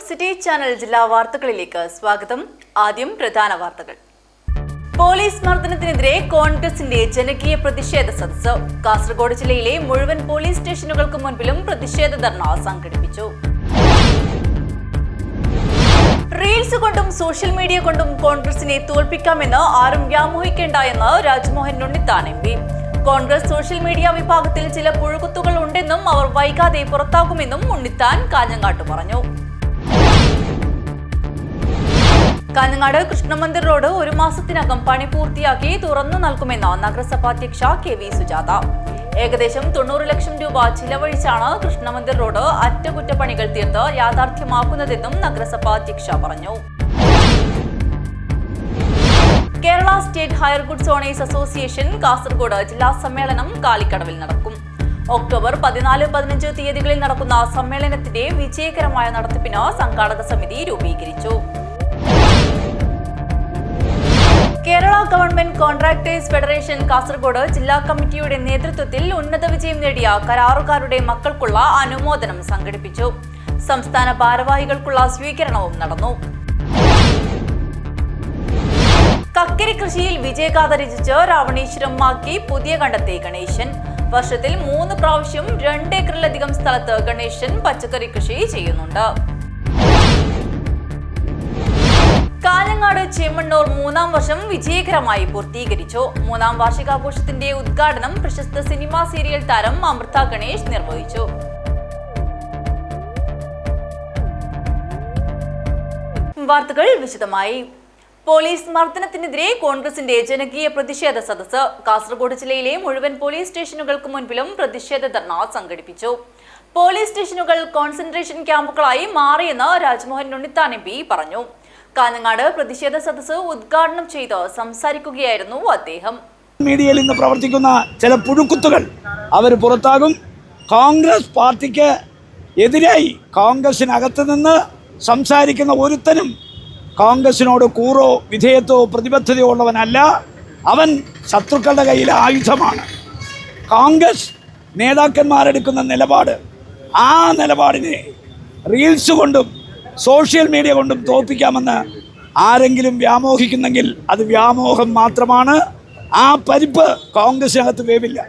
City channel ജില്ലാ വാർത്തകളിലേക്ക് സ്വാഗതം. ആദ്യം പ്രധാന വാർത്തകൾ. പോലീസ് മർദ്ദനത്തിനെതിരെ കോൺഗ്രസിന്റെ ജനകീയ പ്രതിഷേധ സദസ്സ്. കാസർഗോഡ് ജില്ലയിലെ മുഴുവൻ പോലീസ് സ്റ്റേഷനുകൾക്ക് മുൻപിലും പ്രതിഷേധ ധർണ സംഘടിപ്പിച്ചു. റീൽസ് കൊണ്ടും സോഷ്യൽ മീഡിയ കൊണ്ടും കോൺഗ്രസിനെ തോൽപ്പിക്കാമെന്ന് ആരും വ്യാമോഹിക്കേണ്ട എന്ന് Rajmohan Unnithan MP. Congress social media വിഭാഗത്തിൽ ചില പുഴുകുത്തുകൾ ഉണ്ടെന്നും അവർ വൈകാതെ പുറത്താക്കുമെന്നും ഉണ്ണിത്താൻ കാഞ്ഞങ്ങാട്ട് പറഞ്ഞു. കാഞ്ഞങ്ങാട് കൃഷ്ണമന്ദിർ റോഡ് 1 മാസത്തിനകം പണി പൂർത്തിയാക്കി തുറന്നു നൽകുമെന്ന് നഗരസഭാധ്യക്ഷ KV സുജാത. ഏകദേശം 90 ലക്ഷം രൂപ ചിലവഴിച്ചാണ് കൃഷ്ണമന്ദിർ റോഡ് അറ്റകുറ്റപ്പണികൾ തീർത്ത് യാഥാർത്ഥ്യമാക്കുന്നതെന്നും നഗരസഭാധ്യക്ഷ പറഞ്ഞു. Kerala state hire goods owners association Kasaragod ജില്ലാ സമ്മേളനം കാലിക്കടവിൽ നടക്കും. ഒക്ടോബർ 14-15 തീയതികളിൽ നടക്കുന്ന സമ്മേളനത്തിന്റെ വിജയകരമായ നടത്തിപ്പിന് സംഘാടക സമിതി രൂപീകരിച്ചു. Kerala government contractors federation Kasaragod ജില്ലാ കമ്മിറ്റിയുടെ നേതൃത്വത്തിൽ ഉന്നത വിജയം നേടിയ കരാറുകാരുടെ മക്കൾക്കുള്ള അനുമോദനം സംഘടിപ്പിച്ചു. സംസ്ഥാന ഭാരവാഹികൾക്കുള്ള സ്വീകരണവും നടന്നു. കക്കരി കൃഷിയിൽ വിജയഗാഥ രചിച്ച് രാവണേശ്വരം മാക്കി പുതിയ കണ്ടത്തെ ഗണേശൻ. വർഷത്തിൽ 3 പ്രാവശ്യം 2 ഏക്കറിലധികം സ്ഥലത്ത് ഗണേശൻ പച്ചക്കറി കൃഷി ചെയ്യുന്നുണ്ട്. കാഞ്ഞങ്ങാട് ചേമണ്ണൂർ 3ാം വർഷം വിജയകരമായി പൂർത്തീകരിച്ചു. 3ാം വാർഷികാഘോഷത്തിന്റെ ഉദ്ഘാടനം പ്രശസ്ത സിനിമാ സീരിയൽ താരം അമൃത ഗണേഷ് നിർവഹിച്ചു. വാർത്തകൾ വിശദമായി. പോലീസ് മർദ്ദനത്തിനെതിരെ കോൺഗ്രസിന്റെ ജനകീയ പ്രതിഷേധ സദസ്സ്. കാസർഗോഡ് ജില്ലയിലെ മുഴുവൻ പോലീസ് സ്റ്റേഷനുകൾക്ക് മുൻപിലും പ്രതിഷേധ ധർണ സംഘടിപ്പിച്ചു. പോലീസ് സ്റ്റേഷനുകൾ കോൺസെൻട്രേഷൻ ക്യാമ്പുകളായി മാറിയെന്ന് രാജ്മോഹൻ ഉണ്ണിത്താൻ MP പറഞ്ഞു. കാഞ്ഞങ്ങാട് പ്രതിഷേധ സദസ്സ് ഉദ്ഘാടനം ചെയ്ത് സംസാരിക്കുകയായിരുന്നു അദ്ദേഹം. മീഡിയയിൽ ഇന്ന് പ്രവർത്തിക്കുന്ന ചില പുഴുക്കുത്തുകൾ അവർ പുറത്താകും. കോൺഗ്രസ് പാർട്ടിക്ക് എതിരായി കോൺഗ്രസിനകത്ത് നിന്ന് സംസാരിക്കുന്ന ഒരുത്തനും കോൺഗ്രസിനോട് കൂറോ വിധേയത്വോ പ്രതിബദ്ധതയോ ഉള്ളവനല്ല. അവൻ ശത്രുക്കളുടെ കയ്യിലെ ആയുധമാണ്. കോൺഗ്രസ് നേതാക്കന്മാരെടുക്കുന്ന നിലപാട്, ആ നിലപാടിനെ റീൽസ് കൊണ്ടും സോഷ്യൽ മീഡിയ കൊണ്ടും തോൽപ്പിക്കാമെന്ന് ആരെങ്കിലും വ്യാമോഹിക്കുന്നെങ്കിൽ അത് വ്യാമോഹം മാത്രമാണ്. ആ പരിപ്പ് കോൺഗ്രസിനകത്ത് വേവില്ല.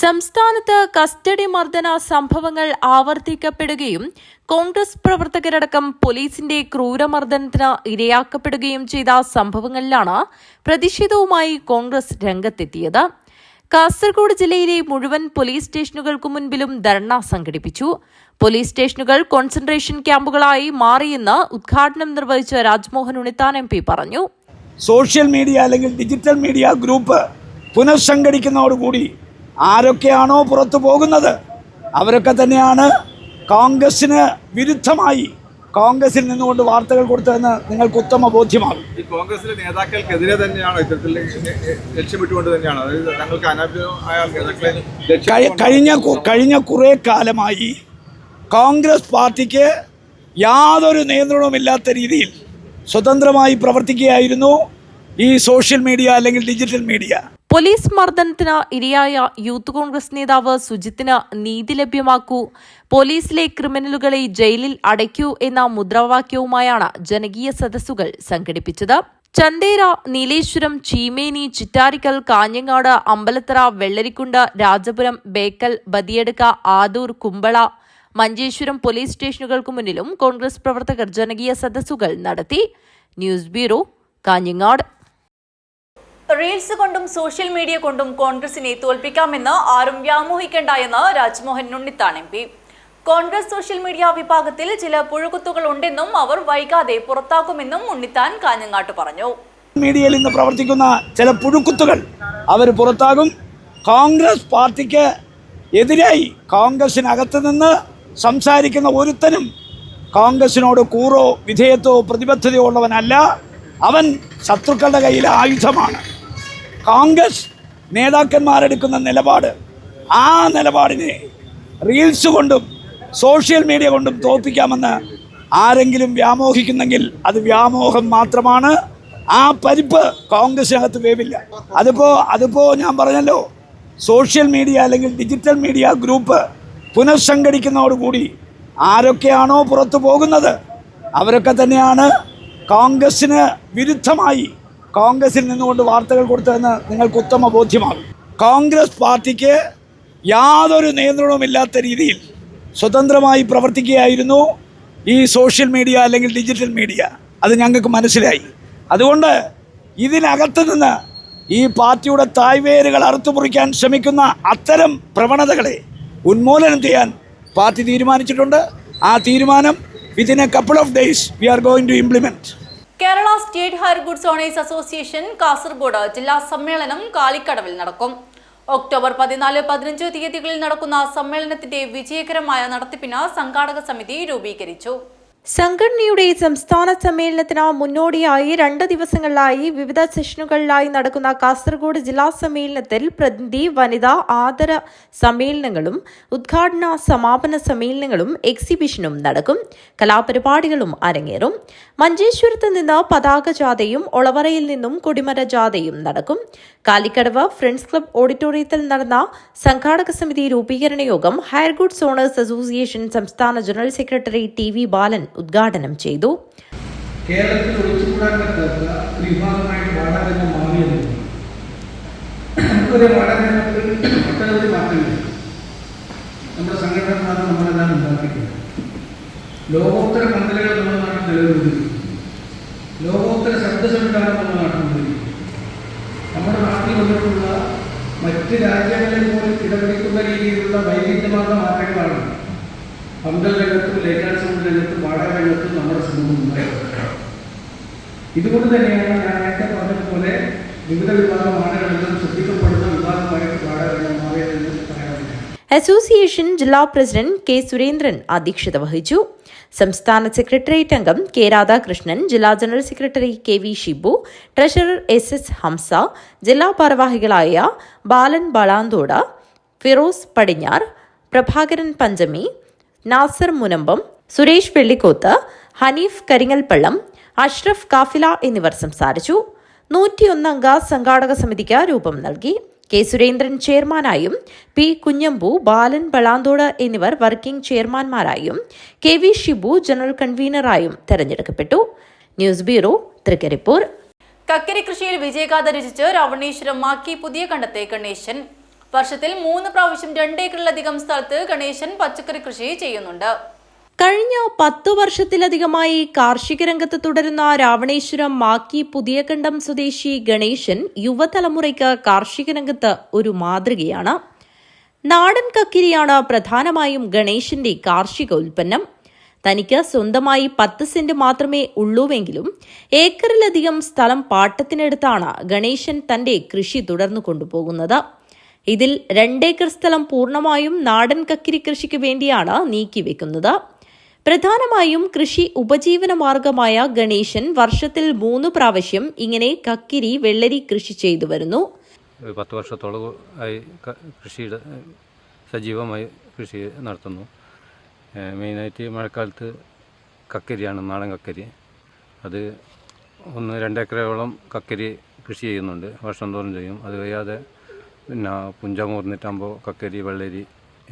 സംസ്ഥാനത്ത് കസ്റ്റഡി മർദ്ദന സംഭവങ്ങൾ ആവർത്തിക്കപ്പെടുകയും കോൺഗ്രസ് പ്രവർത്തകരടക്കം പോലീസിന്റെ ക്രൂരമർദ്ദനത്തിന് ഇരയാക്കപ്പെടുകയും ചെയ്ത സംഭവങ്ങളിലാണ് പ്രതിഷേധവുമായി കോൺഗ്രസ് രംഗത്തെത്തിയത്. കാസർഗോഡ് ജില്ലയിലെ മുഴുവൻ പോലീസ് സ്റ്റേഷനുകൾക്കു മുൻപിലും ധർണ സംഘടിപ്പിച്ചു. പോലീസ് സ്റ്റേഷനുകൾ കോൺസെൻട്രേഷൻ ക്യാമ്പുകളായി മാറിയെന്ന് ഉദ്ഘാടനം നിർവഹിച്ച രാജ്മോഹൻ ഉണ്ണിത്താൻ MP പറഞ്ഞു. സോഷ്യൽ മീഡിയ അല്ലെങ്കിൽ ഡിജിറ്റൽ മീഡിയ ഗ്രൂപ്പ് പുനഃസംഘടിക്കുന്നതോടുകൂടി ആരൊക്കെയാണോ പുറത്തു പോകുന്നത് അവരൊക്കെ തന്നെയാണ് കോൺഗ്രസിന് വിരുദ്ധമായി കോൺഗ്രസിൽ നിന്നുകൊണ്ട് വാർത്തകൾ കൊടുത്തതെന്ന് നിങ്ങൾക്ക് ഉത്തമ ബോധ്യമാകും. ഈ കോൺഗ്രസിലെ നേതാക്കൾക്കെതിരെ തന്നെയാണ് ഇത്തരത്തിൽ ലക്ഷ്യമിട്ടുകൊണ്ട് തന്നെയാണ് തങ്ങൾക്ക് അനാവശ്യമായ കഴിഞ്ഞ കുറേ കാലമായി കോൺഗ്രസ് പാർട്ടിക്ക് യാതൊരു നിയന്ത്രണവുമില്ലാത്ത രീതിയിൽ സ്വതന്ത്രമായി പ്രവർത്തിക്കുകയായിരുന്നു ഈ സോഷ്യൽ മീഡിയ അല്ലെങ്കിൽ ഡിജിറ്റൽ മീഡിയ. പോലീസ് മർദ്ദനത്തിന് ഇരയായ യൂത്ത് കോൺഗ്രസ് നേതാവ് സുജിത്തിന് നീതി ലഭ്യമാക്കൂ, പോലീസിലെ ക്രിമിനലുകളെ ജയിലിൽ അടയ്ക്കൂ എന്ന മുദ്രാവാക്യവുമായാണ് ജനകീയ സദസ്സുകൾ സംഘടിപ്പിച്ചത്. ചന്തേര, നീലേശ്വരം, ചീമേനി, ചിറ്റാരിക്കൽ, കാഞ്ഞങ്ങാട്, അമ്പലത്തറ, വെള്ളരിക്കുണ്ട്, രാജപുരം, ബേക്കൽ, ബദിയടുക്ക, ആദൂർ, കുമ്പള, മഞ്ചേശ്വരം പോലീസ് സ്റ്റേഷനുകൾക്ക് മുന്നിലും കോൺഗ്രസ് പ്രവർത്തകർ ജനകീയ സദസ്സുകൾ നടത്തി. News bureau, Kanhangad. റീൽസ് കൊണ്ടും സോഷ്യൽ മീഡിയ കൊണ്ടും കോൺഗ്രസിനെ തോൽപ്പിക്കാമെന്ന് ആരും വ്യാമോഹിക്കേണ്ട എന്ന് Rajmohan Unnithan MP. Congress social media വിഭാഗത്തിൽ ചില പുഴുകുത്തുകൾ ഉണ്ടെന്നും അവർ വൈകാതെ പുറത്താക്കുമെന്നും ഉണ്ണിത്താൻ കാഞ്ഞങ്ങാട്ട് പറഞ്ഞു. മീഡിയയിൽ ഇന്ന് പ്രവർത്തിക്കുന്ന ചില പുഴുക്കുത്തുകൾ അവർ പുറത്താകും. കോൺഗ്രസ് പാർട്ടിക്ക് എതിരായി കോൺഗ്രസിനകത്ത് നിന്ന് സംസാരിക്കുന്ന ഒരുത്തനും കോൺഗ്രസിനോട് കൂറോ വിധേയത്വോ പ്രതിബദ്ധതയോ ഉള്ളവനല്ല. അവൻ ശത്രുക്കളുടെ കയ്യിലെ ആയുധമാണ്. കോൺഗ്രസ് നേതാക്കന്മാരെടുക്കുന്ന നിലപാട്, ആ നിലപാടിനെ റീൽസ് കൊണ്ടും സോഷ്യൽ മീഡിയ കൊണ്ടും തോൽപ്പിക്കാമെന്ന് ആരെങ്കിലും വ്യാമോഹിക്കുന്നെങ്കിൽ അത് വ്യാമോഹം മാത്രമാണ്. ആ പരിപ്പ് കോൺഗ്രസിനകത്ത് വേവില്ല. അതിപ്പോ ഞാൻ പറഞ്ഞല്ലോ, സോഷ്യൽ മീഡിയ അല്ലെങ്കിൽ ഡിജിറ്റൽ മീഡിയ ഗ്രൂപ്പ് പുനഃസംഘടിക്കുന്നതോടുകൂടി ആരൊക്കെയാണോ പുറത്തു പോകുന്നത് അവരൊക്കെ തന്നെയാണ് കോൺഗ്രസ്സിന് വിരുദ്ധമായി കോൺഗ്രസിൽ നിന്നുകൊണ്ട് വാർത്തകൾ കൊടുത്തതെന്ന് നിങ്ങൾക്ക് ഉത്തമ ബോധ്യമാകും. കോൺഗ്രസ് പാർട്ടിക്ക് യാതൊരു നിയന്ത്രണവുമില്ലാത്ത രീതിയിൽ സ്വതന്ത്രമായി പ്രവർത്തിക്കുകയായിരുന്നു ഈ സോഷ്യൽ മീഡിയ അല്ലെങ്കിൽ ഡിജിറ്റൽ മീഡിയ. അത് ഞങ്ങൾക്ക് മനസ്സിലായി. അതുകൊണ്ട് ഇതിനകത്ത് നിന്ന് ഈ പാർട്ടിയുടെ തായ്വേരുകൾ അറുത്തുമുറിക്കാൻ ശ്രമിക്കുന്ന അത്തരം പ്രവണതകളെ ഉന്മൂലനം ചെയ്യാൻ പാർട്ടി തീരുമാനിച്ചിട്ടുണ്ട്. ആ തീരുമാനം within a couple of days we are going to implement. Kerala state hire goods owners association Kasaragod ജില്ലാ സമ്മേളനം കാലിക്കടവിൽ നടക്കും. ഒക്ടോബർ 14-15 തീയതികളിൽ നടക്കുന്ന സമ്മേളനത്തിന്റെ വിജയകരമായ നടത്തിപ്പിന് സംഘാടക സമിതി രൂപീകരിച്ചു. സംഘടനയുടെ സംസ്ഥാന സമ്മേളനത്തിന് മുന്നോടിയായി 2 ദിവസങ്ങളിലായി വിവിധ സെഷനുകളിലായി നടക്കുന്ന കാസർഗോഡ് ജില്ലാ സമ്മേളനത്തിൽ പ്രതിനിധി വനിതാ ആദര സമ്മേളനങ്ങളും ഉദ്ഘാടന സമാപന സമ്മേളനങ്ങളും എക്സിബിഷനും നടക്കും. കലാപരിപാടികളും അരങ്ങേറും. മഞ്ചേശ്വരത്ത് നിന്ന് പതാക ജാഥയും ഒളവറയിൽ നിന്നും കൊടിമര ജാഥയും നടക്കും. കാലിക്കടവ് ഫ്രണ്ട്സ് ക്ലബ് ഓഡിറ്റോറിയത്തിൽ നടന്ന സംഘാടക സമിതി രൂപീകരണ യോഗം ഹയർ ഗുഡ്സ് ഓണേഴ്സ് അസോസിയേഷൻ സംസ്ഥാന ജനറൽ സെക്രട്ടറി TV ബാലൻ ഉദ്ഘാടനം ചെയ്തു. കേരളത്തിൽ ഒഴിച്ചുകൂടാൻ പറ്റാത്ത ഒരു വിഭാഗമായിട്ട് വാടകരംഗം മാറിയെന്ന് നമുക്കൊരു വാടകരംഗത്തിൽ ഒട്ടനവധി മാറ്റങ്ങൾ നമ്മുടെ സംഘടനകളാണ് നമ്മളെല്ലാം ഉണ്ടാക്കിയിട്ടുണ്ട്. ലോകോത്തര മണ്ഡലങ്ങൾ നമ്മുടെ നാട്ടിൽ നിലവിലുണ്ട്. ലോകോത്തര ശബ്ദ സംവിധാനം നമ്മുടെ നാട്ടിലുണ്ട്. നമ്മുടെ നാട്ടിൽ വന്നിട്ടുള്ള മറ്റ് രാജ്യങ്ങളിൽ പോലും ഇടപിടിക്കുന്ന രീതിയിലുള്ള വൈവിധ്യമാർന്ന മാറ്റങ്ങളാണ് പന്തൽ രംഗത്തും ലേഖാത്സവ രംഗത്തും വാടക രംഗത്തും നമ്മുടെ സമൂഹം ഉണ്ടായിട്ടുണ്ട്. ഇതുകൊണ്ട് തന്നെയാണ് ഞാൻ നേരത്തെ പറഞ്ഞതുപോലെ വിവിധ വിഭാഗം ആളുകളിലും ശ്രദ്ധിക്കപ്പെടുന്ന വിഭാഗമായിട്ട് വാടക രംഗം മാറിയതെന്ന് പറയാറുണ്ട്. അസോസിയേഷൻ ജില്ലാ പ്രസിഡന്റ് K. സുരേന്ദ്രൻ അധ്യക്ഷത വഹിച്ചു. സംസ്ഥാന സെക്രട്ടേറിയറ്റ് അംഗം K. രാധാകൃഷ്ണൻ, ജില്ലാ general secretary KV Shibu, treasurer SS Hamsa, ജില്ലാ ഭാരവാഹികളായ ബാലൻ വളാന്തോട്, ഫിറോസ് പടിഞ്ഞാർ, പ്രഭാകരൻ പഞ്ചമി, നാസർ മുനമ്പം, സുരേഷ് വെള്ളിക്കോത്ത്, ഹനീഫ് കരിങ്ങൽപ്പള്ളം, അഷ്റഫ് കാഫില എന്നിവർ സംസാരിച്ചു. 101 അംഗ സംഘാടക സമിതിക്ക് രൂപം നൽകി. K. സുരേന്ദ്രൻ ചെയർമാനായും P. കുഞ്ഞമ്പു, ബാലൻ വളാന്തോട് എന്നിവർ വർക്കിംഗ് ചെയർമാൻമാരായും KV ഷിബു ജനറൽ കൺവീനറായും തെരഞ്ഞെടുക്കപ്പെട്ടു. News bureau, Trikaripur. കക്കരി കൃഷിയിൽ വിജയഗാഥ രചിച്ച് രാവണേശ്വരം മാക്കി പുതിയ കണ്ടത്തെ ഗണേശൻ. വർഷത്തിൽ 3 പ്രാവശ്യം 2 ഏക്കറിലധികം സ്ഥലത്ത് ഗണേശൻ പച്ചക്കറി കൃഷി ചെയ്യുന്നുണ്ട്. കഴിഞ്ഞ 10 വർഷത്തിലധികമായി കാർഷിക രംഗത്ത് തുടരുന്ന രാവണേശ്വരം മാക്കി പുതിയകണ്ടം സ്വദേശി ഗണേശൻ യുവതലമുറയ്ക്ക് കാർഷിക രംഗത്ത് ഒരു മാതൃകയാണ്. നാടൻ കക്കിരിയാണ് പ്രധാനമായും ഗണേശന്റെ കാർഷിക ഉൽപ്പന്നം. തനിക്ക് സ്വന്തമായി 10 സെന്റ് മാത്രമേ ഉള്ളൂവെങ്കിലും ഏക്കറിലധികം സ്ഥലം പാട്ടത്തിനെടുത്താണ് ഗണേശൻ തന്റെ കൃഷി തുടർന്നു കൊണ്ടുപോകുന്നത്. ഇതിൽ 2 ഏക്കർ സ്ഥലം പൂർണ്ണമായും നാടൻ കക്കിരി കൃഷിക്ക് വേണ്ടിയാണ് നീക്കിവെക്കുന്നത്. പ്രധാനമായും കൃഷി ഉപജീവന മാർഗമായ ഗണേശൻ വർഷത്തിൽ 3 പ്രാവശ്യം ഇങ്ങനെ കക്കിരി, വെള്ളരി കൃഷി ചെയ്തു വരുന്നു. 10 വർഷത്തോളം ആയി കൃഷിയുടെ സജീവമായി കൃഷി നടത്തുന്നു. മെയിനായിട്ട് മഴക്കാലത്ത് കക്കരിയാണ്, നാടൻ കക്കരി. അത് 1-2 ഏക്കറോളം കക്കരി കൃഷി ചെയ്യുന്നുണ്ട്, വർഷം തോറും ചെയ്യും. അത് കഴിയാതെ പിന്നെ പുഞ്ചമൂർന്നിട്ടാകുമ്പോൾ കക്കരി, വെള്ളരി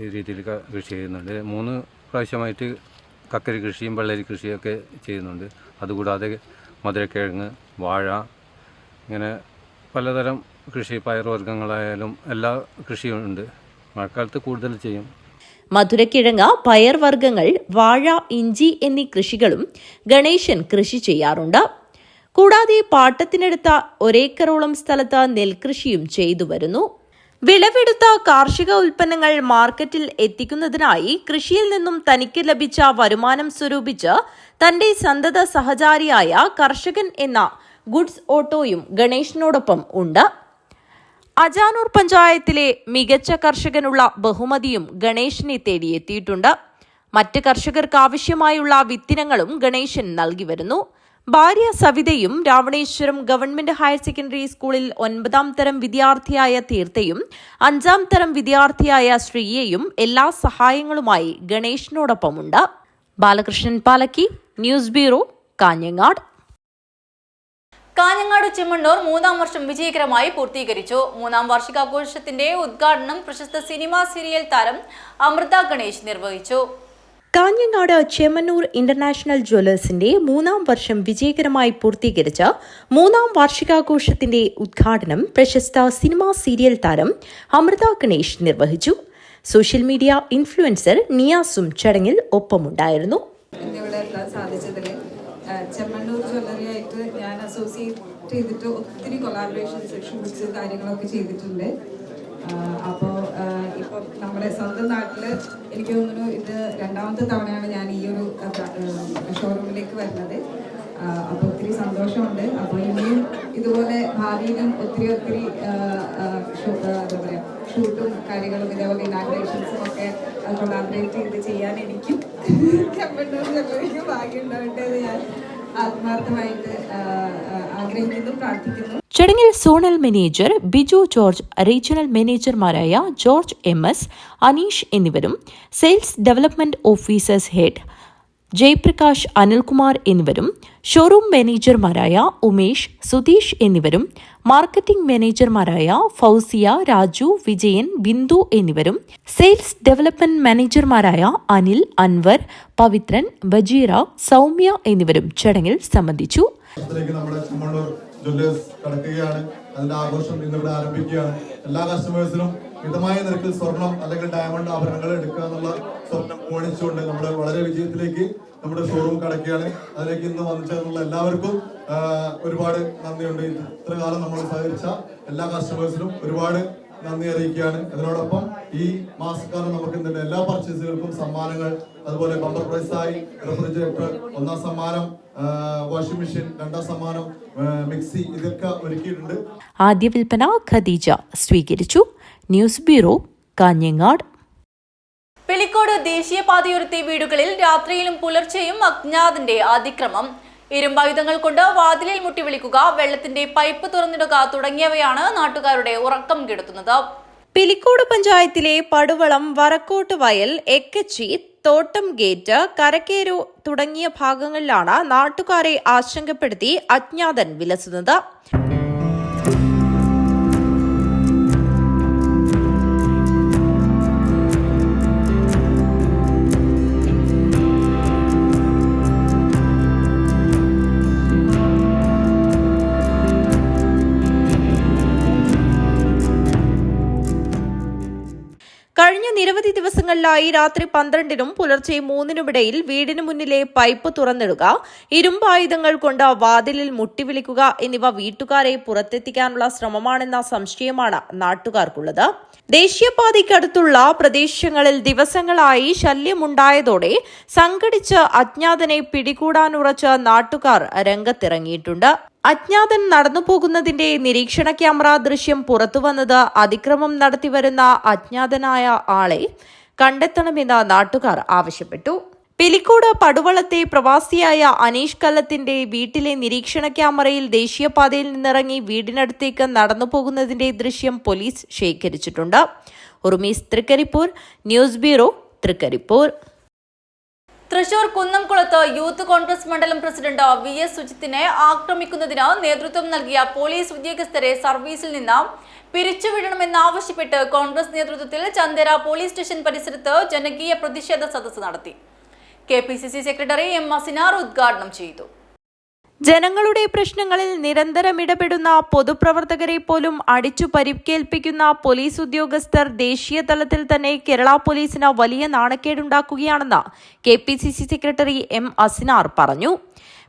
ഈ രീതിയിൽ കൃഷി ചെയ്യുന്നുണ്ട്. 3 പ്രാവശ്യമായിട്ട് കക്കരി കൃഷിയും വെള്ളരി കൃഷിയൊക്കെ ചെയ്യുന്നുണ്ട്. അതുകൂടാതെ മധുരക്കിഴങ്ങ്, വാഴ, ഇങ്ങനെ പലതരം കൃഷി, പയർവർഗ്ഗങ്ങളായാലും എല്ലാ കൃഷിയും ഉണ്ട്. മഴക്കാലത്ത് കൂടുതൽ ചെയ്യും. മധുരക്കിഴങ്ങ്, പയർവർഗ്ഗങ്ങൾ, വാഴ, ഇഞ്ചി എന്നീ കൃഷികളും ഗണേശൻ കൃഷി ചെയ്യാറുണ്ട്. കൂടാതെ പാട്ടത്തിനെടുത്ത 1 ഏക്കറോളം സ്ഥലത്ത് നെൽകൃഷിയും ചെയ്തു വരുന്നു. വിളവെടുത്ത കാർഷിക ഉൽപ്പന്നങ്ങൾ മാർക്കറ്റിൽ എത്തിക്കുന്നതിനായി കൃഷിയിൽ നിന്നും തനിക്ക് ലഭിച്ച വരുമാനം സ്വരൂപിച്ച് തന്റെ സന്തത സഹചാരിയായ കർഷകൻ എന്ന ഗുഡ്സ് ഓട്ടോയും ഗണേശനോടൊപ്പം ഉണ്ട്. അജാനൂർ പഞ്ചായത്തിലെ മികച്ച കർഷകനുള്ള ബഹുമതിയും ഗണേശനെ തേടിയെത്തിയിട്ടുണ്ട്. മറ്റ് കർഷകർക്ക് ആവശ്യമായുള്ള വിത്തിനങ്ങളും ഗണേശൻ നൽകി വരുന്നു. ഭാര്യ സവിതയും രാവണേശ്വരം ഗവൺമെന്റ് ഹയർ സെക്കൻഡറി സ്കൂളിൽ 9ാം തരം വിദ്യാർത്ഥിയായ തീർത്ഥയും 5ാം തരം വിദ്യാർത്ഥിയായ ശ്രീയയും എല്ലാ സഹായങ്ങളുമായി ഗണേശനോടൊപ്പമുണ്ട്. Balakrishnan Palakki, news bureau, Kanhangad. കാഞ്ഞങ്ങാട് ചെമ്മണ്ണൂർ 3ാം വർഷം വിജയകരമായി പൂർത്തീകരിച്ചു. 3ാം വാർഷികാഘോഷത്തിന്റെ ഉദ്ഘാടനം പ്രശസ്ത സിനിമാ സീരിയൽ താരം അമൃത ഗണേശ് നിർവഹിച്ചു. കാഞ്ഞങ്ങാട് ചെമ്മന്നൂർ ഇന്റർനാഷണൽ ജ്വല്ലേഴ്സിന്റെ 3-ാം വർഷം വിജയകരമായി പൂർത്തീകരിച്ച 3-ാം വാർഷികാഘോഷത്തിന്റെ ഉദ്ഘാടനം പ്രശസ്ത സിനിമാ സീരിയൽ താരം അമൃത ഗണേഷ് നിർവഹിച്ചു. സോഷ്യൽ മീഡിയ ഇൻഫ്ലുവൻസർ നിയാസും ചടങ്ങിൽ ഒപ്പമുണ്ടായിരുന്നു. ചെമ്മണ്ണൂർ ജ്വല്ലറിയായിട്ട് ഞാൻ അസോസിയേറ്റ് ചെയ്തിട്ട് ഒത്തിരി കൊളാബറേഷൻസ് ഷൂട്ട്സ് കാര്യങ്ങളൊക്കെ ചെയ്തിട്ടുണ്ട്. അപ്പോൾ ഇപ്പം നമ്മുടെ സ്വന്തം നാട്ടിൽ എനിക്ക് തോന്നുന്നു ഇത് 2ാമത്തെ തവണയാണ് ഞാൻ ഈ ഒരു ഷോറൂമിലേക്ക് വരുന്നത്. അപ്പോൾ ഒത്തിരി സന്തോഷമുണ്ട്. അപ്പോൾ ഇനിയും ഇതുപോലെ ഭാവിയിലും ഒത്തിരി എന്താ പറയുക ഷൂട്ടും കാര്യങ്ങളും ഇതേപോലെ ഇനാഗ്രേഷൻസും ഒക്കെ കൊളാബറേറ്റ് ചെയ്ത് ചെയ്യാൻ എനിക്കും ചെമ്മണ്ണൂർ ജ്വല്ലറിക്ക് ഭാഗ്യം ഉണ്ടാവട്ടെ എന്ന് ഞാൻ ആത്മാർത്ഥമായിട്ട് ആഗ്രഹിക്കുന്നു, പ്രാർത്ഥിക്കുന്നു. ചടങ്ങിൽ zonal manager Biju George, regional മാനേജർമാരായ ജോർജ് MS, അനീഷ് എന്നിവരും sales development officers head Jayaprakash, Anilkumar എന്നിവരും ഷോറൂം മാനേജർമാരായ ഉമേഷ്, സുധീഷ് എന്നിവരും മാർക്കറ്റിംഗ് മാനേജർമാരായ ഫൗസിയ, രാജു, വിജയൻ, ബിന്ദു എന്നിവരും സെയിൽസ് ഡെവലപ്മെന്റ് മാനേജർമാരായ അനിൽ, അൻവർ, പവിത്രൻ, ബജീറ, സൗമ്യ എന്നിവരും ചടങ്ങിൽ സംബന്ധിച്ചു. ജ്വല്ലേഴ്സ് കടക്കുകയാണ്. അതിന്റെ ആഘോഷം ഇന്നിവിടെ ആരംഭിക്കുകയാണ്. എല്ലാ കസ്റ്റമേഴ്സിനും മിതമായ നിരക്കിൽ സ്വർണം അല്ലെങ്കിൽ ഡയമണ്ട് ആഭരണങ്ങൾ എടുക്കുക എന്നുള്ള സ്വപ്നം ഓണിച്ചുകൊണ്ട് നമ്മൾ വളരെ വിജയത്തിലേക്ക് നമ്മുടെ ഷോറൂം കടക്കുകയാണ്. അതിലേക്ക് ഇന്ന് വന്നു ചേർന്നുള്ള എല്ലാവർക്കും ഒരുപാട് നന്ദിയുണ്ട്. ഇത്ര കാലം നമ്മൾ സഹകരിച്ച എല്ലാ കസ്റ്റമേഴ്സിനും ഒരുപാട് നന്ദി അറിയിക്കുകയാണ്. അതിനോടൊപ്പം ഈ മാസക്കാലം നമുക്ക് ഇന്ന് എല്ലാ പർച്ചേസുകൾക്കും സമ്മാനങ്ങൾ, അതുപോലെ ബമ്പർ പ്രൈസായി റെഫ്രിജറേറ്റർ 1ാം സമ്മാനം, വാഷിംഗ് മെഷീൻ 2ാം സമ്മാനം, മിക്സി ഇതൊക്കെ ഒരുക്കിയിട്ടുണ്ട്. ആദ്യ വിൽപ്പന ഖദീജ സ്വീകരിച്ചു. News bureau, Kanhangad. പിലിക്കോട് ദേശീയപാതയോരത്തെ വീടുകളിൽ രാത്രിയിലും പുലർച്ചെയും അജ്ഞാതന്റെ അതിക്രമം. ഇരുമ്പായുധങ്ങൾ കൊണ്ട് വാതിലിൽ മുട്ടി വിളിക്കുക, വെള്ളത്തിന്റെ പൈപ്പ് തുറന്നിടുക തുടങ്ങിയവയാണ് നാട്ടുകാരുടെ ഉറക്കം കെടുത്തുന്നത്. പിലിക്കോട് പഞ്ചായത്തിലെ പടുവളം, വരക്കോട്ട് വയൽ, എക്കച്ചി, തോട്ടം ഗേറ്റ്, കരക്കേരു തുടങ്ങിയ ഭാഗങ്ങളിലാണ് നാട്ടുകാരെ ആശങ്കപ്പെടുത്തി അജ്ഞാതൻ വിലസുന്നത്. കഴിഞ്ഞ നിരവധി ദിവസങ്ങളിലായി രാത്രി 12-നും പുലർച്ചെ 3-നുമിടയിൽ വീടിന് മുന്നിലെ പൈപ്പ് തുറന്നിടുക, ഇരുമ്പായുധങ്ങൾ കൊണ്ട് വാതിലിൽ മുട്ടിവിളിക്കുക എന്നിവ വീട്ടുകാരെ പുറത്തെത്തിക്കാനുള്ള ശ്രമമാണെന്ന സംശയമാണ് നാട്ടുകാർക്കുള്ളത്. ദേശീയപാതയ്ക്കടുത്തുള്ള പ്രദേശങ്ങളിൽ ദിവസങ്ങളായി ശല്യമുണ്ടായതോടെ സംഘടിച്ച് അജ്ഞാതനെ പിടികൂടാനുറച്ച് നാട്ടുകാർ രംഗത്തിറങ്ങിയിട്ടുണ്ട്. അജ്ഞാതൻ നടന്നുപോകുന്നതിന്റെ നിരീക്ഷണ ക്യാമറ ദൃശ്യം പുറത്തുവന്നത് അതിക്രമം നടത്തിവരുന്ന അജ്ഞാതനായ ആളെ കണ്ടെത്തണമെന്ന് നാട്ടുകാർ ആവശ്യപ്പെട്ടു. പിലിക്കോട് പടുവളത്തെ പ്രവാസിയായ അനീഷ് കല്ലത്തിന്റെ വീട്ടിലെ നിരീക്ഷണ ക്യാമറയിൽ ദേശീയപാതയിൽ നിന്നിറങ്ങി വീടിനടുത്തേക്ക് നടന്നുപോകുന്നതിന്റെ ദൃശ്യം പോലീസ് ശേഖരിച്ചിട്ടുണ്ട്. Urumees Trikaripur, news bureau, Trikaripur. തൃശൂർ കുന്നംകുളത്ത് യൂത്ത് കോൺഗ്രസ് മണ്ഡലം പ്രസിഡന്റ് VS സുജിത്തിനെ ആക്രമിക്കുന്നതിന് നേതൃത്വം നൽകിയ പോലീസ് ഉദ്യോഗസ്ഥരെ സർവീസിൽ നിന്ന് പിരിച്ചുവിടണമെന്നാവശ്യപ്പെട്ട് കോൺഗ്രസ് നേതൃത്വത്തിൽ ചന്ദേര പോലീസ് സ്റ്റേഷൻ പരിസരത്ത് ജനകീയ പ്രതിഷേധ സദസ്സ് നടത്തി. KPCC secretary M. അസിനാർ ഉദ്ഘാടനം ചെയ്തു. ജനങ്ങളുടെ പ്രശ്നങ്ങളിൽ നിരന്തരം ഇടപെടുന്ന പൊതുപ്രവർത്തകരെ പോലും അടിച്ചു പരിക്കേൽപ്പിക്കുന്ന പോലീസ് ഉദ്യോഗസ്ഥർ ദേശീയ തലത്തിൽ തന്നെ കേരള പോലീസിന് വലിയ നാണക്കേടുണ്ടാക്കുകയാണെന്ന് KPCC സെക്രട്ടറി M. അസിനാർ പറഞ്ഞു.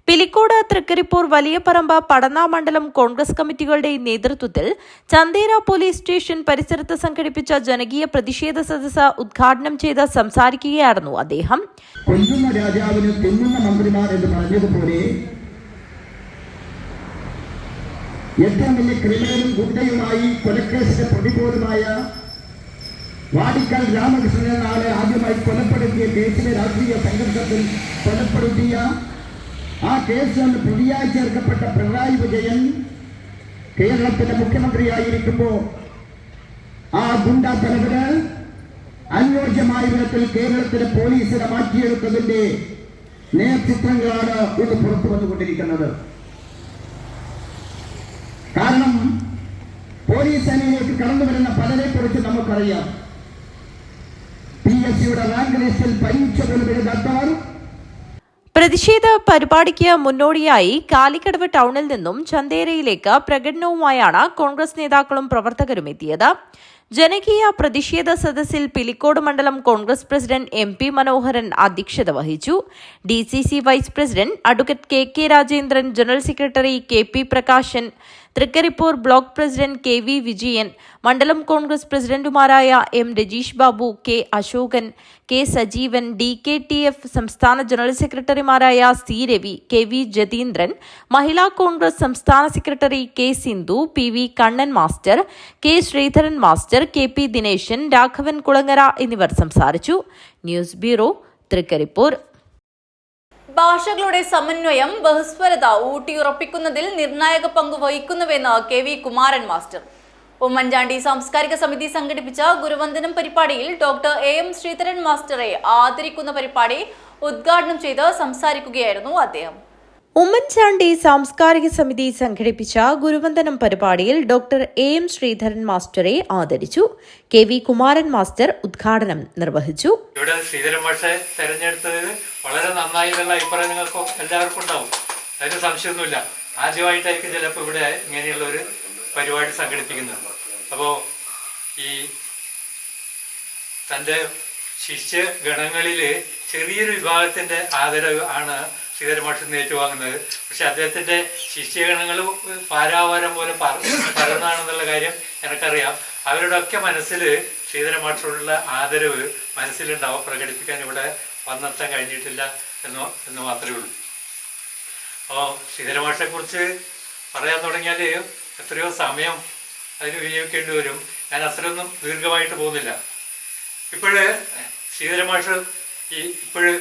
പിലിക്കോട്, തൃക്കരിപ്പൂർ, വലിയപറമ്പ്, പടന്ന മണ്ഡലം കോൺഗ്രസ് കമ്മിറ്റികളുടെ നേതൃത്വത്തിൽ ചന്ദേര പോലീസ് സ്റ്റേഷൻ പരിസരത്ത് സംഘടിപ്പിച്ച ജനകീയ പ്രതിഷേധ സദസ്സ് ഉദ്ഘാടനം ചെയ്ത് സംസാരിക്കുകയായിരുന്നു അദ്ദേഹം. കൊല്ലുന്ന രാജാവിന് തിന്നുന്ന മന്ത്രിമാർ എന്ന് പറഞ്ഞതുപോലെ ഏറ്റവും വലിയ ക്രിമിനലും ഗുണ്ടയുമായി കൊലക്കേസിന്റെ പ്രതിപോലുമായ വാടിക്കൽ രാമകൃഷ്ണനെ നാളെ ആദ്യമായി കൊലപ്പെടുത്തിയ കേസിലെ രാഷ്ട്രീയ സംഘർഷത്തിൽ കൊലപ്പെടുത്തിയ ആ കേസിൽ പ്രതിയായി ചേർക്കപ്പെട്ട പിണറായി വിജയൻ കേരളത്തിന്റെ മുഖ്യമന്ത്രിയായിരിക്കുമ്പോൾ ആ ഗുണ്ട തലവന് അനുയോജ്യമായ വിധത്തിൽ കേരളത്തിലെ പോലീസിനെ മാറ്റിയെടുത്തതിന്റെ നേർചിത്രങ്ങളാണ് ഇത് പുറത്തു വന്നുകൊണ്ടിരിക്കുന്നത്. കാരണം പോലീസ് സേനയിലേക്ക് കടന്നു വരുന്ന പലരെ കുറിച്ച് നമുക്കറിയാം. PSCയുടെ റാങ്ക് ലിസ്റ്റിൽ പരീക്ഷ പോലും എഴുതാത്തവർ. പ്രതിഷേധ പരിപാടിക്ക് മുന്നോടിയായി കാലിക്കടവ് ടൗണിൽ നിന്നും ചന്തേരയിലേക്ക് പ്രകടനവുമായാണ് കോൺഗ്രസ് നേതാക്കളും പ്രവർത്തകരും എത്തിയത്. ജനകീയ പ്രതിഷേധ സദസ്സിൽ പിലിക്കോട് മണ്ഡലം കോൺഗ്രസ് പ്രസിഡന്റ് MP മനോഹരൻ അധ്യക്ഷത വഹിച്ചു. DCC vice president advocate KK Rajendran, general secretary KP Prakashan, Trikaripur block president KV Vijayan, മണ്ഡലം കോൺഗ്രസ് പ്രസിഡന്റുമാരായ M Rajeesh Babu, K Ashokan, K Sajeevan, DKTF സംസ്ഥാന ജനറൽ സെക്രട്ടറിമാരായ C രവി, KV ജതീന്ദ്രൻ, മഹിളാ കോൺഗ്രസ് സംസ്ഥാന secretary K Sindhu, PV Kannan master, K Sreedharan master, KP Dineshan, Raghavan Kulangara എന്നിവർ സംസാരിച്ചു. News bureau, Trikaripur. ഭാഷകളുടെ സമന്വയം ബഹുസ്വരത ഊട്ടിയുറപ്പിക്കുന്നതിൽ നിർണായക പങ്ക് വഹിക്കുന്നുവെന്ന് KV കുമാരൻ മാസ്റ്റർ. ഉമ്മൻചാണ്ടി സാംസ്കാരിക സമിതി സംഘടിപ്പിച്ച ഗുരുവന്ദനം പരിപാടിയിൽ ഡോക്ടർ AM ശ്രീധരൻ മാസ്റ്ററെ ആദരിക്കുന്ന പരിപാടി ഉദ്ഘാടനം ചെയ്ത് സംസാരിക്കുകയായിരുന്നു അദ്ദേഹം. ഉമ്മൻചാണ്ടി സാംസ്കാരിക സമിതി സംഘടിപ്പിച്ച ഗുരുവന്ദനം പരിപാടിയിൽ ഡോക്ടർ AM ശ്രീധരൻ മാസ്റ്ററെ ആദരിച്ചു. KV കുമാരൻ മാസ്റ്റർ ഉദ്ഘാടനം നിർവഹിച്ചു. ഇവിടെ ശ്രീധരൻ മാസ്റ്ററെ തെരഞ്ഞെടുത്തത് വളരെ നന്നായി എന്നുള്ള അഭിപ്രായം നിങ്ങൾക്ക് എല്ലാവർക്കും ഉണ്ടാവും, അതിന് സംശയമൊന്നുമില്ല. ആദ്യമായിട്ടായിരിക്കും ചിലപ്പോൾ ഇവിടെ ഇങ്ങനെയുള്ള ഒരു പരിപാടി സംഘടിപ്പിക്കുന്നത്. അപ്പോൾ ഈ തൻ്റെ ശിഷ്യഗണങ്ങളിൽ ചെറിയൊരു വിഭാഗത്തിൻ്റെ ആദരവ് ആണ് ശ്രീധരൻ മാസ്റ്റർ ഏറ്റുവാങ്ങുന്നത്. പക്ഷെ അദ്ദേഹത്തിൻ്റെ ശിഷ്യഗണങ്ങൾ പാരാവാരം പോലെ പരന്നാണെന്നുള്ള കാര്യം എനിക്കറിയാം. അവരുടെയൊക്കെ മനസ്സിൽ ശ്രീധരൻ മാസ്റ്ററോടുള്ള ആദരവ് മനസ്സിലുണ്ടാവും. പ്രകടിപ്പിക്കാൻ ഇവിടെ വന്നെത്താൻ കഴിഞ്ഞിട്ടില്ല എന്ന് മാത്രമേ ഉള്ളൂ. അപ്പോൾ ശ്രീധരൻ മാസ്റ്ററെക്കുറിച്ച് പറയാൻ തുടങ്ങിയാൽ എത്രയോ സമയം അതിന് വിനിയോഗിക്കേണ്ടി വരും. ഞാൻ അത്രയൊന്നും ദീർഘമായിട്ട് പോകുന്നില്ല. ഇപ്പോഴ് ശ്രീധരൻ മാസ്റ്റർ ഇപ്പോഴ്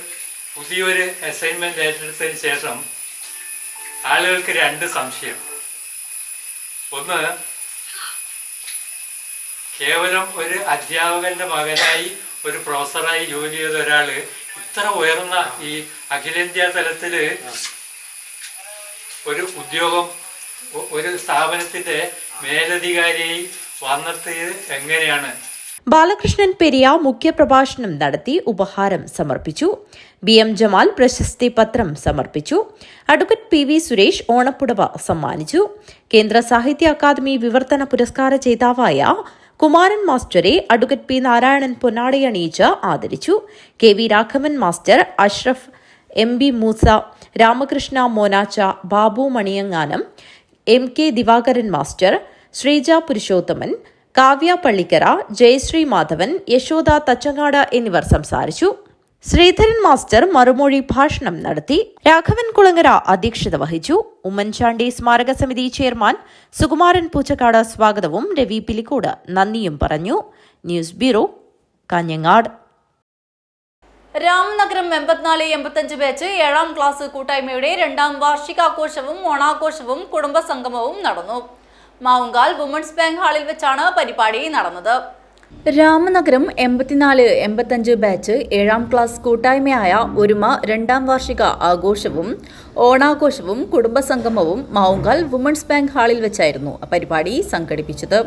പുതിയൊരു അസൈൻമെന്റ് ഏറ്റെടുത്തതിന് ശേഷം ആളുകൾക്ക് രണ്ട് സംശയം. ഒന്ന്, കേവലം ഒരു അധ്യാപകന്റെ മകനായി ഒരു പ്രൊഫസറായി ജോലി ചെയ്ത ഒരാള് ഇത്ര ഉയർന്ന ഈ അഖിലേന്ത്യാ തലത്തില് ഒരു ഉദ്യോഗം, ഒരു സ്ഥാപനത്തിന്റെ മേലധികാരിയായി വന്നെത്തിയത് എങ്ങനെയാണ്? ബാലകൃഷ്ണൻ പെരിയ മുഖ്യപ്രഭാഷണം നടത്തി ഉപഹാരം സമർപ്പിച്ചു. BM ജമാൽ പ്രശസ്തി പത്രം സമർപ്പിച്ചു. അഡ്വക്കേറ്റ് PV സുരേഷ് ഓണപ്പുടവ സമ്മാനിച്ചു. കേന്ദ്ര സാഹിത്യ അക്കാദമി വിവർത്തന പുരസ്കാര ജേതാവായ കുമാരൻ മാസ്റ്ററെ അഡ്വക്കേറ്റ് P നാരായണൻ പൊന്നാടയണിയിച്ച് ആദരിച്ചു. KV Raghavan master, Ashraf, MB Moosa, Ramakrishna Monacha, Babu മണിയങ്ങാനം, MK ദിവാകരൻ മാസ്റ്റർ, ശ്രീജ പുരുഷോത്തമൻ, കാവ്യ പള്ളിക്കര, ജയശ്രീ മാധവൻ, യശോദ തച്ചങ്ങാട് എന്നിവർ സംസാരിച്ചു. ശ്രീധരൻ മാസ്റ്റർ മറുമൊഴി ഭാഷണം നടത്തി. രാഘവൻ കുളങ്ങര അധ്യക്ഷത വഹിച്ചു. ഉമ്മൻചാണ്ടി സ്മാരക സമിതി ചെയർമാൻ സുകുമാരൻ പൂച്ചക്കാട് സ്വാഗതവും രവി പിലിക്കോട് നന്ദിയും പറഞ്ഞു. News bureau, Kanhangad. Ramnagaram 84-85 batch 7ാം ക്ലാസ് കൂട്ടായ്മയുടെ 2ാം വാർഷികാഘോഷവും ഓണാഘോഷവും കുടുംബസംഗമവും നടന്നു. മാവുങ്കാൽ വുമൺസ് ബാങ്ക് ഹാളിൽ വെച്ചാണ് പരിപാടി നടന്നത്. രാമനഗരം 84-85 ബാച്ച് 7ാം ക്ലാസ് കൂട്ടായ്മയായ ഒരുമ 2ാം വാർഷിക ആഘോഷവും ഓണാഘോഷവും കുടുംബസംഗമവും മാവുങ്കാൽ വുമൺസ് ബാങ്ക് ഹാളിൽ വെച്ചായിരുന്നു പരിപാടി സംഘടിപ്പിച്ചത്.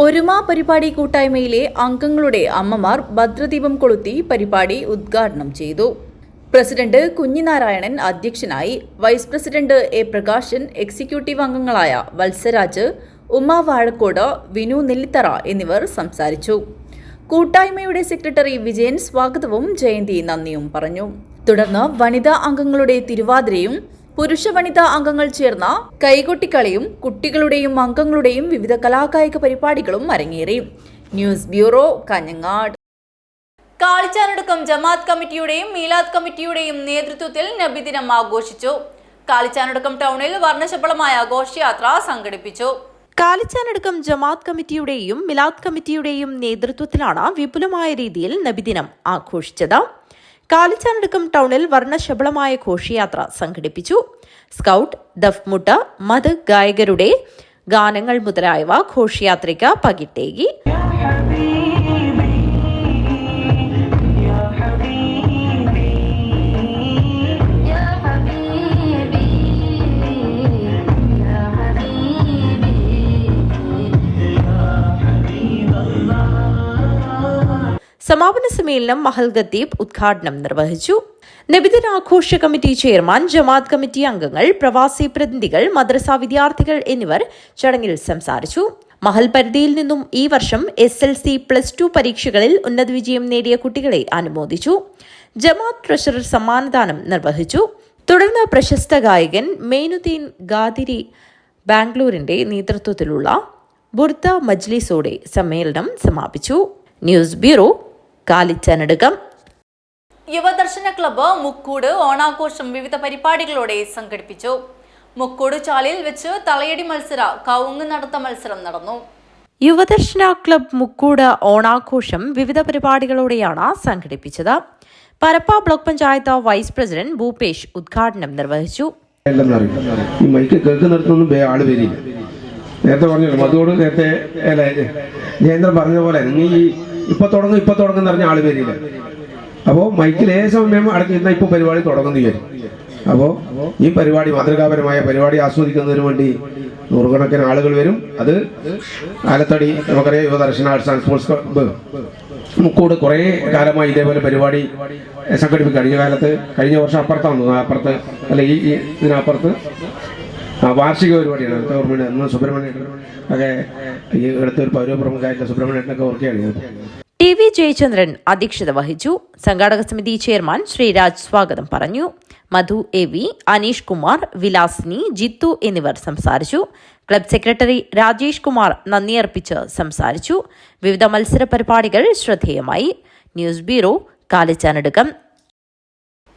ഒരുമ പരിപാടി കൂട്ടായ്മയിലെ അംഗങ്ങളുടെ അമ്മമാർ ഭദ്രദീപം കൊളുത്തി പരിപാടി ഉദ്ഘാടനം ചെയ്തു. പ്രസിഡന്റ് കുഞ്ഞിനാരായണൻ അധ്യക്ഷനായി. Vice president A Prakashan, executive അംഗങ്ങളായ വത്സരാജ്, ഉമ്മ വാഴക്കോട്, വിനു നെല്ലിത്തറ എന്നിവർ സംസാരിച്ചു. കൂട്ടായ്മയുടെ സെക്രട്ടറി വിജയൻ സ്വാഗതവും ജയന്തി നന്ദിയും പറഞ്ഞു. തുടർന്ന് വനിതാ അംഗങ്ങളുടെ തിരുവാതിരയും പുരുഷ വനിതാ അംഗങ്ങൾ ചേർന്ന കൈകൊട്ടിക്കളിയും കുട്ടികളുടെയും അംഗങ്ങളുടെയും വിവിധ കലാകായിക പരിപാടികളും അരങ്ങേറി. News bureau, Kanhangad. കാളിച്ചാനടുക്കം ജമാഅത്ത് കമ്മിറ്റിയുടെയും മീലാദ് കമ്മിറ്റിയുടെയും നേതൃത്വത്തിൽ നബിദിനം ആഘോഷിച്ചു. കാളിച്ചാനടുക്കം ടൗണിൽ വർണ്ണശബളമായ ഘോഷയാത്ര സംഘടിപ്പിച്ചു. കാലിച്ചാനടുക്കം ജമാഅത്ത് കമ്മിറ്റിയുടെയും മിലാദ് കമ്മിറ്റിയുടെയും നേതൃത്വത്തിലാണ് വിപുലമായ രീതിയിൽ നബിദിനം ആഘോഷിച്ചത്. കാലിച്ചാനടുക്കം ടൗണിൽ വർണ്ണശബളമായ ഘോഷയാത്ര സംഘടിപ്പിച്ചു. സ്കൗട്ട്, ദഫ്മുട്ട്, മത് ഗായകരുടെ ഗാനങ്ങൾ മുതലായവ ഘോഷയാത്രയ്ക്ക് പകിട്ടേകി. സമാപന സമ്മേളനം മഹൽ ഖത്തീബ് ഉദ്ഘാടനം നിർവഹിച്ചു. നബിദിനാഘോഷ കമ്മിറ്റി ചെയർമാൻ, ജമാഅത്ത് കമ്മിറ്റി അംഗങ്ങൾ, പ്രവാസി പ്രതിനിധികൾ, മദ്രസ വിദ്യാർത്ഥികൾ എന്നിവർ ചടങ്ങിൽ സംസാരിച്ചു. മഹൽ പരിധിയിൽ നിന്നും ഈ വർഷം SLC +2 പരീക്ഷകളിൽ ഉന്നത വിജയം നേടിയ കുട്ടികളെ അനുമോദിച്ചു. ജമാഅത്ത് ട്രഷറർ സമ്മാനദാനം നിർവഹിച്ചു. തുടർന്ന് പ്രശസ്ത ഗായകൻ മെയ്നുദ്ദീൻ ഖാദിരി ബാംഗ്ലൂരിന്റെ നേതൃത്വത്തിലുള്ള ബുർദ മജ്ലിസോടെ സമ്മേളനം സമാപിച്ചു. News bureau, Kalichanadukkam. Yuvadarshana club Mukkoodu ഓണാഘോഷം വിവിധ പരിപാടികളോടെ സംഘടിപ്പിച്ചു. മുക്കൂട് ചാലിൽ വെച്ച് തളയടി മത്സര, കവുങ്ങ് നടത്ത മത്സരം നടന്നു. യുവദർശന ക്ലബ്ബ് മുക്കൂട് ഓണാഘോഷം വിവിധ പരിപാടികളോടെയാണ് സംഘടിപ്പിച്ചത്. Parappa block panchayat vice president Bhupesh ഉദ്ഘാടനം നിർവഹിച്ചു. ഈ മൈക്ക് കേൾക്കുന്നിടത്തൊന്നും ആള് വരില്ല. നേരത്തെ പറഞ്ഞല്ലോ, അതോട് നേരത്തെ ജയേന്ദ്രൻ പറഞ്ഞ പോലെ നിങ്ങൾ ഈ ഇപ്പൊ തുടങ്ങുന്ന പറഞ്ഞ ആള് വരില്ല. അപ്പോൾ മൈക്കിൽ ഏത് സമയം അടങ്ങിയിരുന്ന ഇപ്പോൾ പരിപാടി തുടങ്ങുന്നു വരും. അപ്പോൾ ഈ പരിപാടി, മാതൃകാപരമായ പരിപാടി ആസ്വദിക്കുന്നതിന് വേണ്ടി നൂറുകണക്കിന് ആളുകൾ വരും. അത് ആലത്തടി നമുക്കറിയാം, Yuvadarshana arts and sports club Mukkoodu കുറേ കാലമായി ഇതേപോലെ പരിപാടി സംഘടിപ്പിക്കും. കഴിഞ്ഞ വർഷം അപ്പുറത്ത് അല്ല ഈ ഇതിനപ്പുറത്ത് വാർഷിക പരിപാടിയാണ്. ഗവൺമെന്റ് സുബ്രഹ്മണ്യൻ ഒക്കെ ഈ അടുത്തൊരു പൗരപ്രമുഖായിട്ടുള്ള സുബ്രഹ്മണ്യനൊക്കെ ഓർക്കുകയാണ്. TV ജയചന്ദ്രൻ അധ്യക്ഷത വഹിച്ചു. സംഘാടക സമിതി ചെയർമാൻ ശ്രീരാജ് സ്വാഗതം പറഞ്ഞു. മധു AV, അനീഷ് കുമാർ, വിലാസിനി, ജിത്തു എന്നിവർ സംസാരിച്ചു. ക്ലബ് സെക്രട്ടറി രാജേഷ് കുമാർ നന്ദി അർപ്പിച്ച് സംസാരിച്ചു. വിവിധ മത്സര പരിപാടികൾ ശ്രദ്ധേയമായി. News bureau, Kalichanadukkam.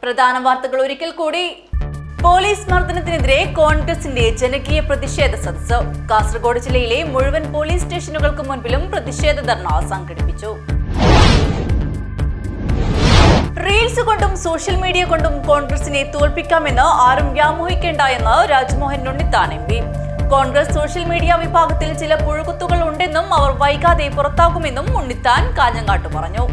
പ്രധാന വാർത്തകൾ ഒരിക്കൽ കൂടി. പോലീസ് മർദ്ദനത്തിനെതിരെ കോൺഗ്രസിന്റെ ജനകീയ പ്രതിഷേധ സദസ്സ്. കാസർഗോഡ് ജില്ലയിലെ മുഴുവൻ പോലീസ് സ്റ്റേഷനുകൾക്ക് മുൻപിലും പ്രതിഷേധ ധർണ സംഘടിപ്പിച്ചു. റീൽസ് കൊണ്ടും സോഷ്യൽ മീഡിയ കൊണ്ടും കോൺഗ്രസിനെ തോൽപ്പിക്കാമെന്ന് ആരും വ്യാമോഹിക്കേണ്ട എന്ന് Rajmohan Unnithan MP. Congress social media വിഭാഗത്തിൽ ചില പുഴുകുത്തുകൾ ഉണ്ടെന്നും അവർ വൈകാതെ പുറത്താകുമെന്നും ഉണ്ണിത്താൻ കാഞ്ഞങ്ങാട്ട് പറഞ്ഞു.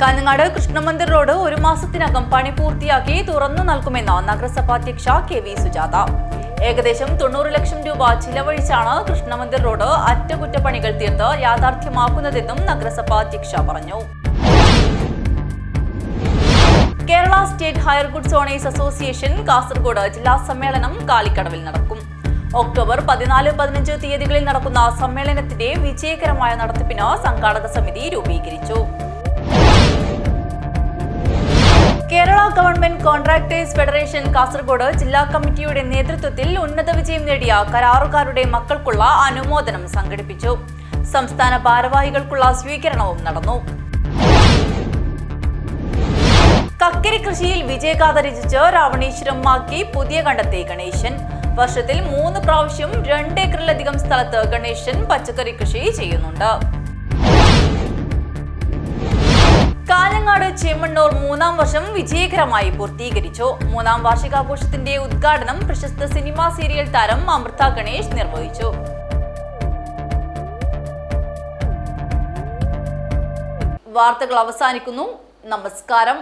കാഞ്ഞങ്ങാട് കൃഷ്ണമന്ദിർ റോഡ് 1 മാസത്തിനകം പണി പൂർത്തിയാക്കി തുറന്നു നൽകുമെന്ന് നഗരസഭാധ്യക്ഷ KV സുജാത. ഏകദേശം 90 ലക്ഷം രൂപ ചിലവഴിച്ചാണ് കൃഷ്ണമന്ദിർ റോഡ് അറ്റകുറ്റപ്പണികൾ തീർത്ത് യാഥാർത്ഥ്യമാക്കുന്നതെന്നും നഗരസഭാധ്യക്ഷ പറഞ്ഞു. Kerala state hire goods owners association Kasaragod ജില്ലാ സമ്മേളനം കാലിക്കടവിൽ നടക്കും. ഒക്ടോബർ 14-15 തീയതികളിൽ നടക്കുന്ന സമ്മേളനത്തിന്റെ വിജയകരമായ നടത്തിപ്പിന് സംഘാടക സമിതി രൂപീകരിച്ചു. Kerala government contractors federation Kasaragod ജില്ലാ കമ്മിറ്റിയുടെ നേതൃത്വത്തിൽ ഉന്നത വിജയം നേടിയ കരാറുകാരുടെ മക്കൾക്കുള്ള അനുമോദനം സംഘടിപ്പിച്ചു. സംസ്ഥാന ഭാരവാഹികൾക്കുള്ള സ്വീകരണവും നടന്നു. കക്കരി കൃഷിയിൽ വിജയഗാഥ രചിച്ച് രാവണേശ്വരം മാക്കി പുതിയ കണ്ടത്തെ ഗണേശൻ. വർഷത്തിൽ 3 പ്രാവശ്യം 2 ഏക്കറിലധികം സ്ഥലത്ത് ഗണേശൻ പച്ചക്കറി കൃഷി ചെയ്യുന്നുണ്ട്. കാഞ്ഞങ്ങാട് ചെമ്മണ്ണൂർ 3ാം വർഷം വിജയകരമായി പൂർത്തീകരിച്ചു. 3ാം വാർഷികാഘോഷത്തിന്റെ ഉദ്ഘാടനം പ്രശസ്ത സിനിമാ സീരിയൽ താരം അമൃത ഗണേഷ് നിർവഹിച്ചു. വാർത്തകൾ അവസാനിക്കുന്നു. നമസ്കാരം.